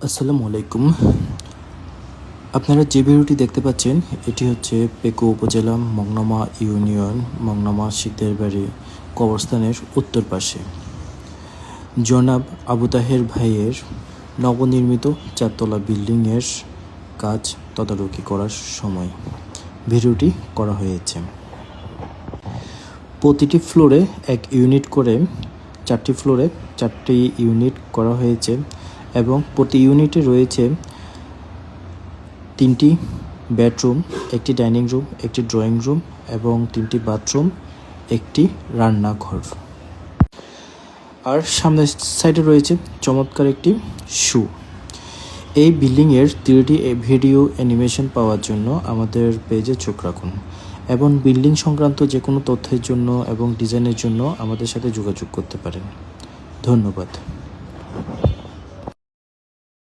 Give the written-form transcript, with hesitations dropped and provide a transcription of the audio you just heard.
আসসালামু আলাইকুম। আপনারা যে ভিডিওটি দেখতে পাচ্ছেন এটি হচ্ছে পেকু উপজেলা মংনামা ইউনিয়ন মংনামা শিকদার বাড়ি কবরস্থানের উত্তর পাশে জনাব আবু তাহের ভাইয়ের নবনির্মিত চারতলা বিল্ডিংয়ের কাজ তদারকি করার সময় ভিডিওটি করা হয়েছে। প্রতিটি ফ্লোরে এক ইউনিট করে 4টি ফ্লোরে 4টি ইউনিট করা হয়েছে এবং প্রতি ইউনিটে রয়েছে 3টি বেডরুম, একটি ডাইনিং রুম, একটি ড্রয়িং রুম এবং 3টি বাথরুম, একটি রান্নাঘর। আর সামনের সাইডে রয়েছে চমৎকার একটি শু। এই বিল্ডিংয়ের 3D ভিডিও অ্যানিমেশন পাওয়ার জন্য আমাদের পেজে চোখ রাখুন এবং বিল্ডিং সংক্রান্ত যে কোনো তথ্যের জন্য এবং ডিজাইনের জন্য আমাদের সাথে যোগাযোগ করতে পারেন। ধন্যবাদ।